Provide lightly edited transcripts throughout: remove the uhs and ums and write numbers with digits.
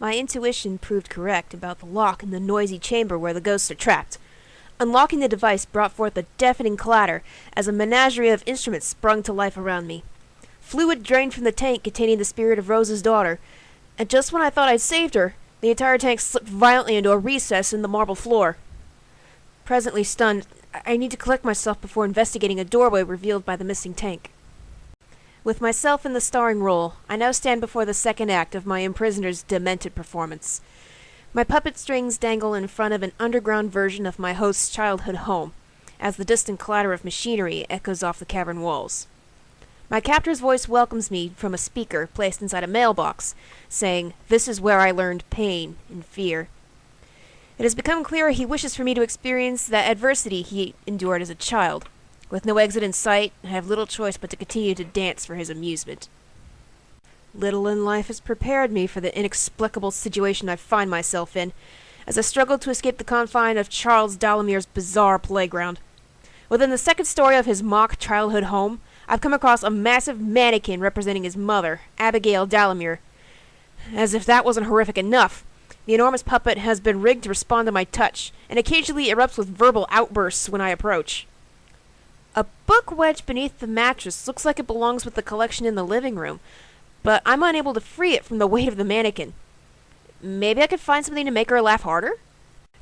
My intuition proved correct about the lock in the noisy chamber where the ghosts are trapped. Unlocking the device brought forth a deafening clatter as a menagerie of instruments sprung to life around me. Fluid drained from the tank containing the spirit of Rose's daughter, and just when I thought I'd saved her, the entire tank slipped violently into a recess in the marble floor. Presently stunned, I need to collect myself before investigating a doorway revealed by the missing tank. With myself in the starring role, I now stand before the second act of my imprisoner's demented performance. My puppet strings dangle in front of an underground version of my host's childhood home, as the distant clatter of machinery echoes off the cavern walls. My captor's voice welcomes me from a speaker placed inside a mailbox, saying, "This is where I learned pain and fear." It has become clear he wishes for me to experience that adversity he endured as a child. With no exit in sight, I have little choice but to continue to dance for his amusement. Little in life has prepared me for the inexplicable situation I find myself in, as I struggle to escape the confine of Charles Dalamir's bizarre playground. Within the second story of his mock childhood home, I've come across a massive mannequin representing his mother, Abigail Dalamir. As if that wasn't horrific enough, the enormous puppet has been rigged to respond to my touch, and occasionally erupts with verbal outbursts when I approach. A book wedged beneath the mattress looks like it belongs with the collection in the living room, but I'm unable to free it from the weight of the mannequin. Maybe I could find something to make her laugh harder?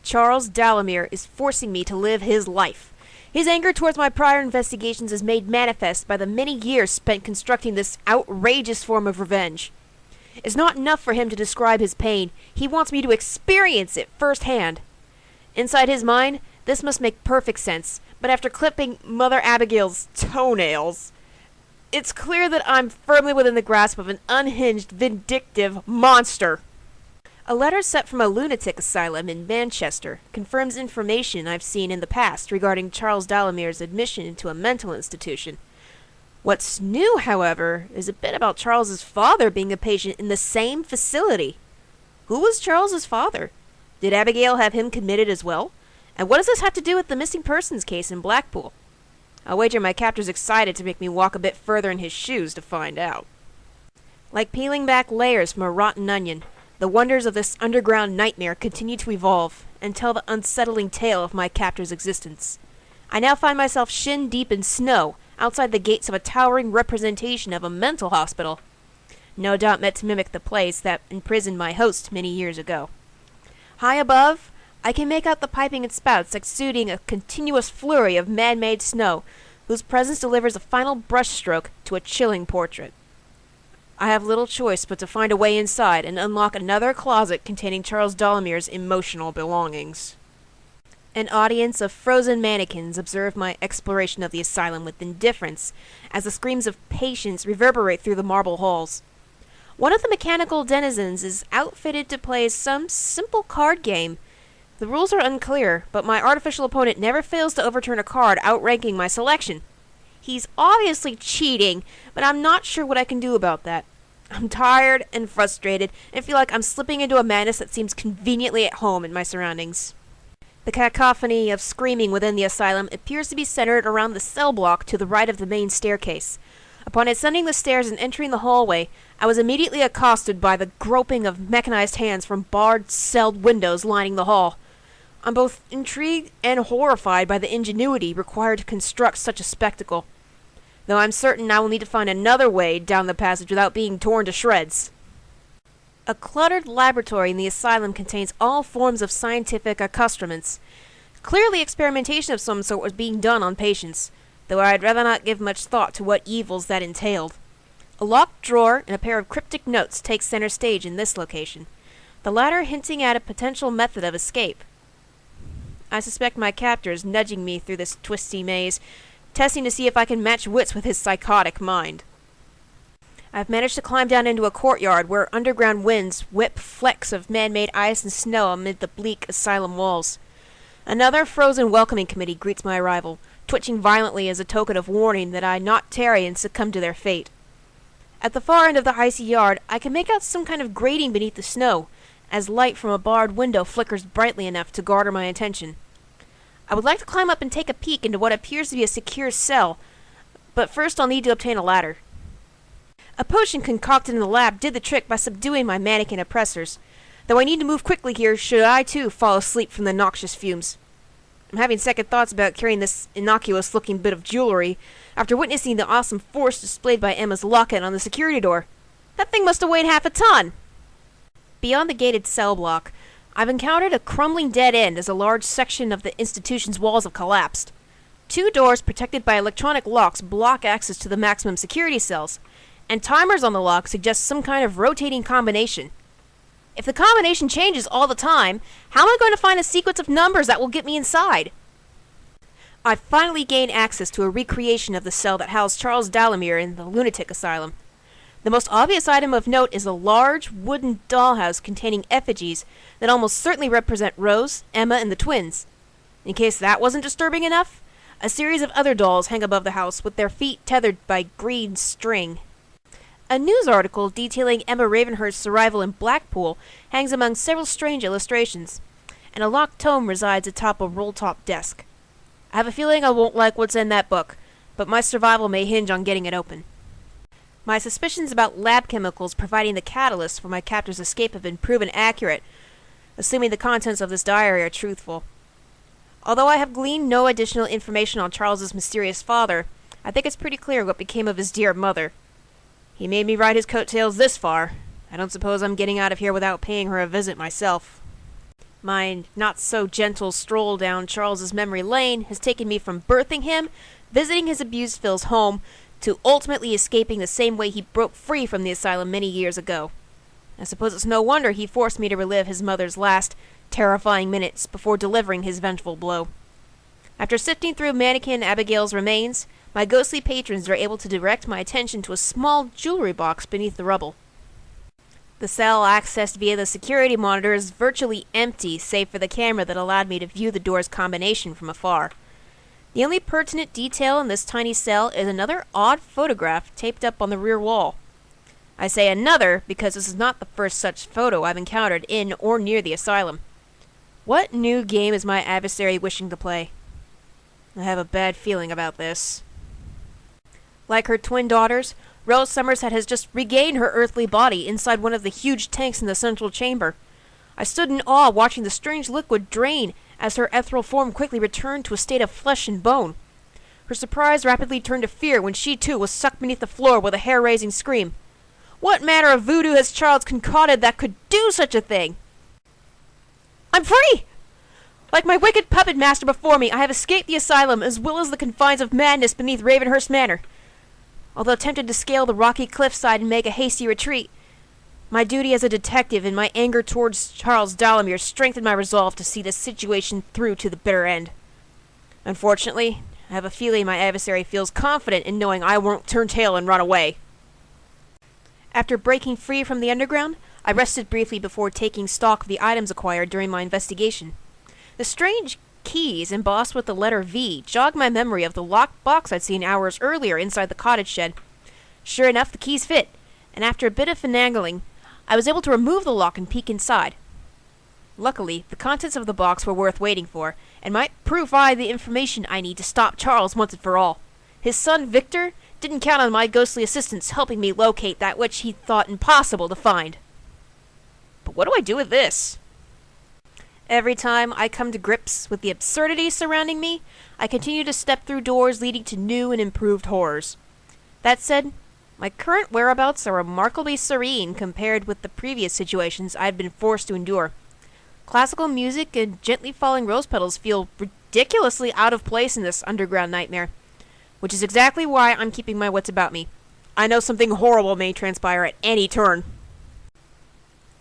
Charles Dalamir is forcing me to live his life. His anger towards my prior investigations is made manifest by the many years spent constructing this outrageous form of revenge. It's not enough for him to describe his pain. He wants me to experience it firsthand. Inside his mind, this must make perfect sense, but after clipping Mother Abigail's toenails, it's clear that I'm firmly within the grasp of an unhinged, vindictive monster. A letter sent from a lunatic asylum in Manchester confirms information I've seen in the past regarding Charles Dalamir's admission into a mental institution. What's new, however, is a bit about Charles's father being a patient in the same facility. Who was Charles's father? Did Abigail have him committed as well? And what does this have to do with the missing persons case in Blackpool? I'll wager my captor's excited to make me walk a bit further in his shoes to find out. Like peeling back layers from a rotten onion, the wonders of this underground nightmare continue to evolve and tell the unsettling tale of my captor's existence. I now find myself shin-deep in snow outside the gates of a towering representation of a mental hospital, no doubt meant to mimic the place that imprisoned my host many years ago. High above, I can make out the piping and spouts exuding a continuous flurry of man-made snow, whose presence delivers a final brushstroke to a chilling portrait. I have little choice but to find a way inside and unlock another closet containing Charles Dalamir's emotional belongings. An audience of frozen mannequins observe my exploration of the asylum with indifference, as the screams of patients reverberate through the marble halls. One of the mechanical denizens is outfitted to play some simple card game. The rules are unclear, but my artificial opponent never fails to overturn a card outranking my selection. He's obviously cheating, but I'm not sure what I can do about that. I'm tired and frustrated, and feel like I'm slipping into a madness that seems conveniently at home in my surroundings. The cacophony of screaming within the asylum appears to be centered around the cell block to the right of the main staircase. Upon ascending the stairs and entering the hallway, I was immediately accosted by the groping of mechanized hands from barred celled windows lining the hall. I'm both intrigued and horrified by the ingenuity required to construct such a spectacle, though I'm certain I will need to find another way down the passage without being torn to shreds. A cluttered laboratory in the asylum contains all forms of scientific accoutrements. Clearly experimentation of some sort was being done on patients, though I'd rather not give much thought to what evils that entailed. A locked drawer and a pair of cryptic notes take center stage in this location, the latter hinting at a potential method of escape. I suspect my captor is nudging me through this twisty maze, testing to see if I can match wits with his psychotic mind. I've managed to climb down into a courtyard where underground winds whip flecks of man-made ice and snow amid the bleak asylum walls. Another frozen welcoming committee greets my arrival, twitching violently as a token of warning that I not tarry and succumb to their fate. At the far end of the icy yard, I can make out some kind of grating beneath the snow, as light from a barred window flickers brightly enough to garner my attention. I would like to climb up and take a peek into what appears to be a secure cell, but first I'll need to obtain a ladder. A potion concocted in the lab did the trick by subduing my mannequin oppressors. though I need to move quickly here should I too fall asleep from the noxious fumes. I'm having second thoughts about carrying this innocuous-looking bit of jewelry after witnessing the awesome force displayed by Emma's locket on the security door. That thing must have weighed half a ton! Beyond the gated cell block, I've encountered a crumbling dead end as a large section of the institution's walls have collapsed. 2 doors protected by electronic locks block access to the maximum security cells, and timers on the lock suggest some kind of rotating combination. If the combination changes all the time, how am I going to find a sequence of numbers that will get me inside? I've finally gained access to a recreation of the cell that housed Charles Dalamere in the lunatic asylum. The most obvious item of note is a large wooden dollhouse containing effigies that almost certainly represent Rose, Emma, and the twins. In case that wasn't disturbing enough, a series of other dolls hang above the house with their feet tethered by green string. A news article detailing Emma Ravenhearst's arrival in Blackpool hangs among several strange illustrations, and a locked tome resides atop a roll-top desk. I have a feeling I won't like what's in that book, but my survival may hinge on getting it open. My suspicions about lab chemicals providing the catalyst for my captor's escape have been proven accurate, assuming the contents of this diary are truthful. Although I have gleaned no additional information on Charles's mysterious father, I think it's pretty clear what became of his dear mother. He made me ride his coattails this far. I don't suppose I'm getting out of here without paying her a visit myself. My not-so-gentle stroll down Charles's memory lane has taken me from birthing him, visiting his abused Phil's home, to ultimately escaping the same way he broke free from the asylum many years ago. I suppose it's no wonder he forced me to relive his mother's last, terrifying minutes before delivering his vengeful blow. After sifting through Mannequin Abigail's remains, my ghostly patrons are able to direct my attention to a small jewelry box beneath the rubble. The cell accessed via the security monitor is virtually empty, save for the camera that allowed me to view the door's combination from afar. The only pertinent detail in this tiny cell is another odd photograph taped up on the rear wall. I say another because this is not the first such photo I've encountered in or near the asylum. What new game is my adversary wishing to play? I have a bad feeling about this. Like her twin daughters, Rose Somerset has just regained her earthly body inside one of the huge tanks in the central chamber. I stood in awe watching the strange liquid drain as her ethereal form quickly returned to a state of flesh and bone. Her surprise rapidly turned to fear when she too was sucked beneath the floor with a hair-raising scream. What manner of voodoo has Charles concocted that could do such a thing? I'm free! Like my wicked puppet master before me, I have escaped the asylum as well as the confines of madness beneath Ravenhearst Manor. Although tempted to scale the rocky cliffside and make a hasty retreat, my duty as a detective and my anger towards Charles Dalamere strengthened my resolve to see this situation through to the bitter end. Unfortunately, I have a feeling my adversary feels confident in knowing I won't turn tail and run away. After breaking free from the underground, I rested briefly before taking stock of the items acquired during my investigation. The strange keys embossed with the letter V jogged my memory of the locked box I'd seen hours earlier inside the cottage shed. Sure enough, the keys fit, and after a bit of finagling, I was able to remove the lock and peek inside. Luckily, the contents of the box were worth waiting for, and might provide the information I need to stop Charles once and for all. His son, Victor, didn't count on my ghostly assistance helping me locate that which he thought impossible to find. But what do I do with this? Every time I come to grips with the absurdity surrounding me, I continue to step through doors leading to new and improved horrors. That said, my current whereabouts are remarkably serene compared with the previous situations I had been forced to endure. Classical music and gently falling rose petals feel ridiculously out of place in this underground nightmare, which is exactly why I'm keeping my wits about me. I know something horrible may transpire at any turn.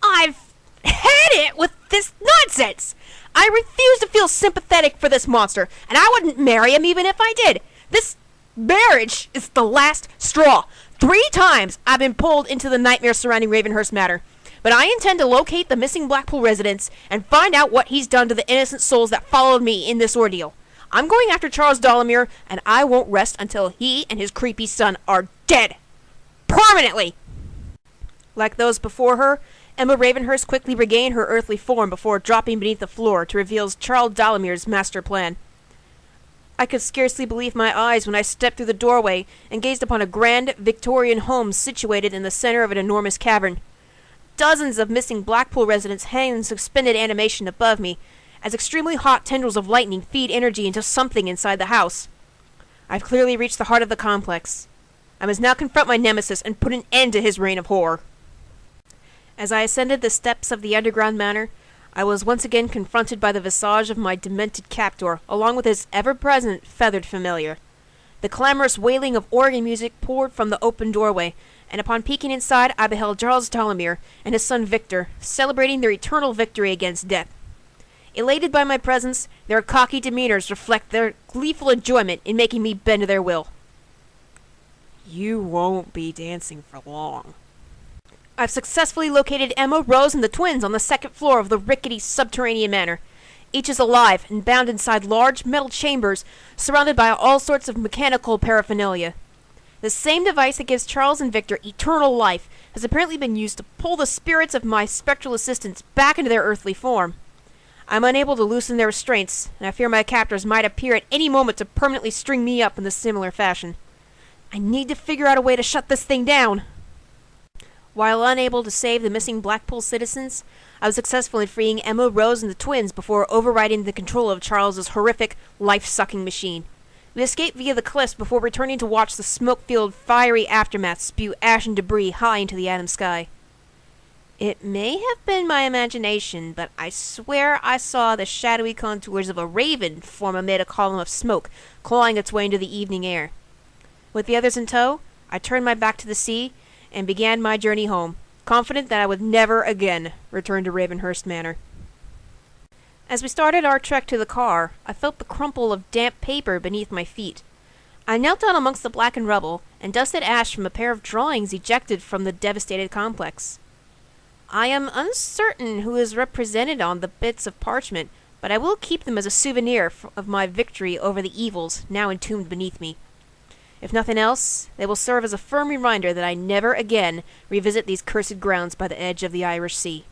I've had it with this nonsense! I refuse to feel sympathetic for this monster, and I wouldn't marry him even if I did. This marriage is the last straw. 3 times I've been pulled into the nightmare surrounding Ravenhearst Manor, but I intend to locate the missing Blackpool residents and find out what he's done to the innocent souls that followed me in this ordeal. I'm going after Charles Dalamere, and I won't rest until he and his creepy son are dead. Permanently! Like those before her, Emma Ravenhearst quickly regained her earthly form before dropping beneath the floor to reveal Charles Dalamere's master plan. I could scarcely believe my eyes when I stepped through the doorway and gazed upon a grand Victorian home situated in the center of an enormous cavern. dozens of missing Blackpool residents hang in suspended animation above me, as extremely hot tendrils of lightning feed energy into something inside the house. I've clearly reached the heart of the complex. I must now confront my nemesis and put an end to his reign of horror. As I ascended the steps of the underground manor, I was once again confronted by the visage of my demented captor, along with his ever-present feathered familiar. The clamorous wailing of organ music poured from the open doorway, and upon peeking inside I beheld Charles Ptolemy and his son Victor, celebrating their eternal victory against death. Elated by my presence, their cocky demeanors reflect their gleeful enjoyment in making me bend to their will. You won't be dancing for long. I've successfully located Emma, Rose, and the twins on the second floor of the rickety subterranean manor. Each is alive and bound inside large metal chambers surrounded by all sorts of mechanical paraphernalia. The same device that gives Charles and Victor eternal life has apparently been used to pull the spirits of my spectral assistants back into their earthly form. I'm unable to loosen their restraints, and I fear my captors might appear at any moment to permanently string me up in a similar fashion. I need to figure out a way to shut this thing down. While unable to save the missing Blackpool citizens, I was successful in freeing Emma, Rose, and the twins before overriding the control of Charles's horrific, life-sucking machine. We escaped via the cliffs before returning to watch the smoke-filled, fiery aftermath spew ash and debris high into the autumn sky. It may have been my imagination, but I swear I saw the shadowy contours of a raven form amid a column of smoke, clawing its way into the evening air. With the others in tow, I turned my back to the sea and began my journey home, confident that I would never again return to Ravenhearst Manor. As we started our trek to the car, I felt the crumple of damp paper beneath my feet. I knelt down amongst the blackened rubble and dusted ash from a pair of drawings ejected from the devastated complex. I am uncertain who is represented on the bits of parchment, but I will keep them as a souvenir of my victory over the evils now entombed beneath me. If nothing else, they will serve as a firm reminder that I never again revisit these cursed grounds by the edge of the Irish Sea.